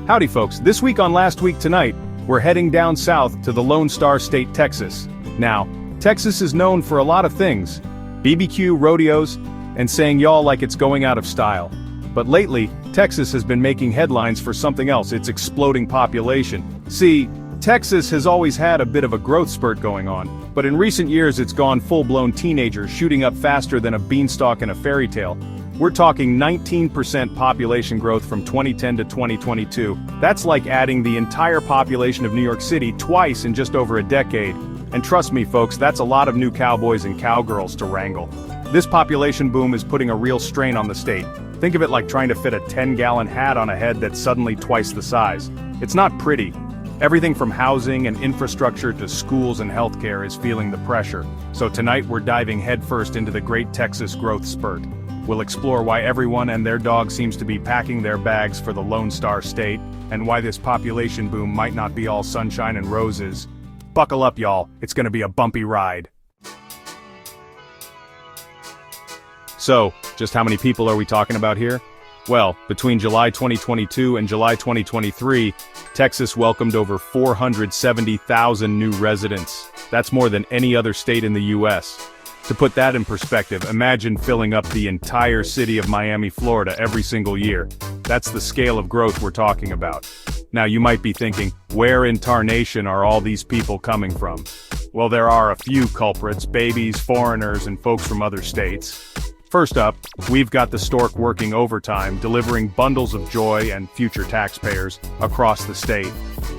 Howdy folks, this week on Last Week Tonight, we're heading down south to the Lone Star State, Texas. Now, Texas is known for a lot of things. BBQ, rodeos, and saying y'all like it's going out of style. But lately, Texas has been making headlines for something else, its exploding population. See, Texas has always had a bit of a growth spurt going on, but in recent years it's gone full-blown teenager, shooting up faster than a beanstalk in a fairy tale. We're talking 19% population growth from 2010 to 2022. That's like adding the entire population of New York City twice in just over a decade. And trust me folks, that's a lot of new cowboys and cowgirls to wrangle. This population boom is putting a real strain on the state. Think of it like trying to fit a 10-gallon hat on a head that's suddenly twice the size. It's not pretty. Everything from housing and infrastructure to schools and healthcare is feeling the pressure. So tonight we're diving headfirst into the great Texas growth spurt. We'll explore why everyone and their dog seems to be packing their bags for the Lone Star State, and why this population boom might not be all sunshine and roses. Buckle up y'all, it's gonna be a bumpy ride. So, just how many people are we talking about here? Well, between July 2022 and July 2023, Texas welcomed over 470,000 new residents. That's more than any other state in the US. To put that in perspective, imagine filling up the entire city of Miami, Florida every single year. That's the scale of growth we're talking about. Now you might be thinking, where in tarnation are all these people coming from? Well, there are a few culprits: babies, foreigners, and folks from other states. First up, we've got the stork working overtime, delivering bundles of joy and future taxpayers across the state.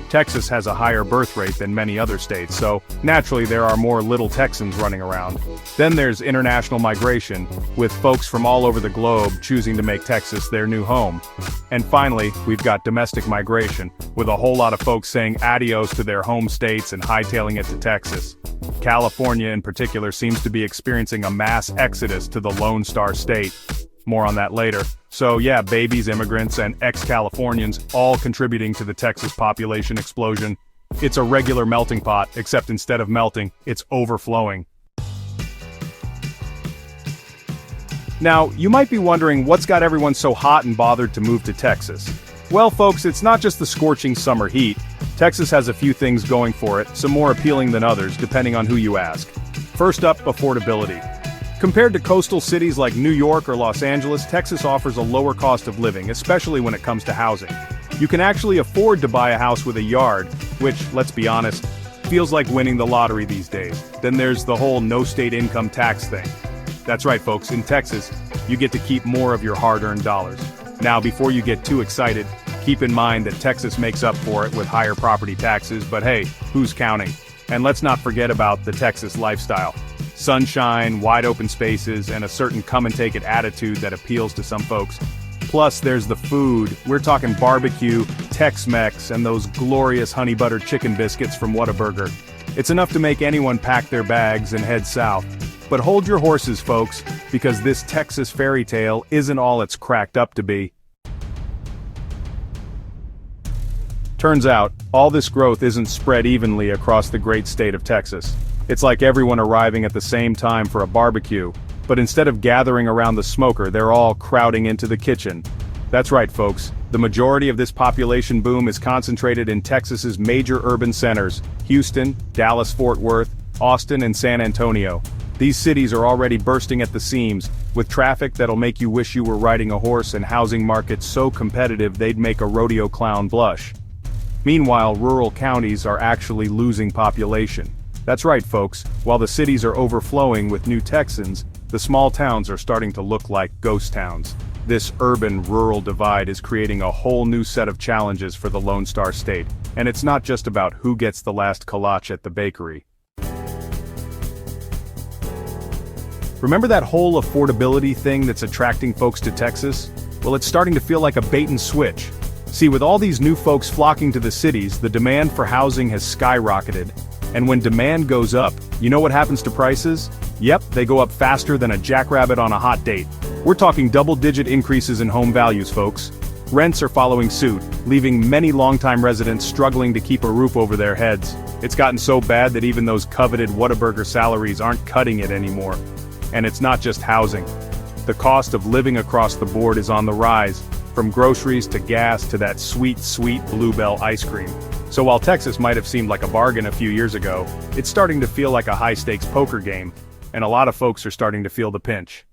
Texas has a higher birth rate than many other states, so naturally there are more little Texans running around. Then there's international migration, with folks from all over the globe choosing to make Texas their new home. And finally, we've got domestic migration, with a whole lot of folks saying adios to their home states and hightailing it to Texas. California in particular seems to be experiencing a mass exodus to the Lone Star State. More on that later. So yeah, babies, immigrants, and ex-Californians all contributing to the Texas population explosion. It's a regular melting pot, except instead of melting, it's overflowing. Now, you might be wondering what's got everyone so hot and bothered to move to Texas. Well folks, it's not just the scorching summer heat. Texas has a few things going for it, some more appealing than others, depending on who you ask. First up, affordability. Compared to coastal cities like New York or Los Angeles, Texas offers a lower cost of living, especially when it comes to housing. You can actually afford to buy a house with a yard, which, let's be honest, feels like winning the lottery these days. Then there's the whole no state income tax thing. That's right folks, in Texas, you get to keep more of your hard-earned dollars. Now before you get too excited, keep in mind that Texas makes up for it with higher property taxes, but hey, who's counting? And let's not forget about the Texas lifestyle. Sunshine, wide open spaces, and a certain come-and-take-it attitude that appeals to some folks. Plus there's the food. We're talking barbecue, Tex-Mex, and those glorious honey butter chicken biscuits from Whataburger. It's enough to make anyone pack their bags and head south. But hold your horses folks, because this Texas fairy tale isn't all it's cracked up to be. Turns out, all this growth isn't spread evenly across the great state of Texas. It's like everyone arriving at the same time for a barbecue, but instead of gathering around the smoker, they're all crowding into the kitchen. That's right folks, the majority of this population boom is concentrated in Texas's major urban centers: Houston, Dallas-Fort Worth, Austin, and San Antonio. These cities are already bursting at the seams, with traffic that'll make you wish you were riding a horse and housing markets so competitive they'd make a rodeo clown blush. Meanwhile, rural counties are actually losing population. That's right folks, while the cities are overflowing with new Texans, the small towns are starting to look like ghost towns. This urban-rural divide is creating a whole new set of challenges for the Lone Star State, and it's not just about who gets the last kolache at the bakery. Remember that whole affordability thing that's attracting folks to Texas? Well, it's starting to feel like a bait and switch. See, with all these new folks flocking to the cities, the demand for housing has skyrocketed. And when demand goes up, you know what happens to prices? Yep, they go up faster than a jackrabbit on a hot date. We're talking double-digit increases in home values, folks. Rents are following suit, leaving many longtime residents struggling to keep a roof over their heads. It's gotten so bad that even those coveted Whataburger salaries aren't cutting it anymore. And it's not just housing. The cost of living across the board is on the rise. from groceries to gas to that sweet, sweet Bluebell ice cream. So while Texas might have seemed like a bargain a few years ago, it's starting to feel like a high-stakes poker game, and a lot of folks are starting to feel the pinch.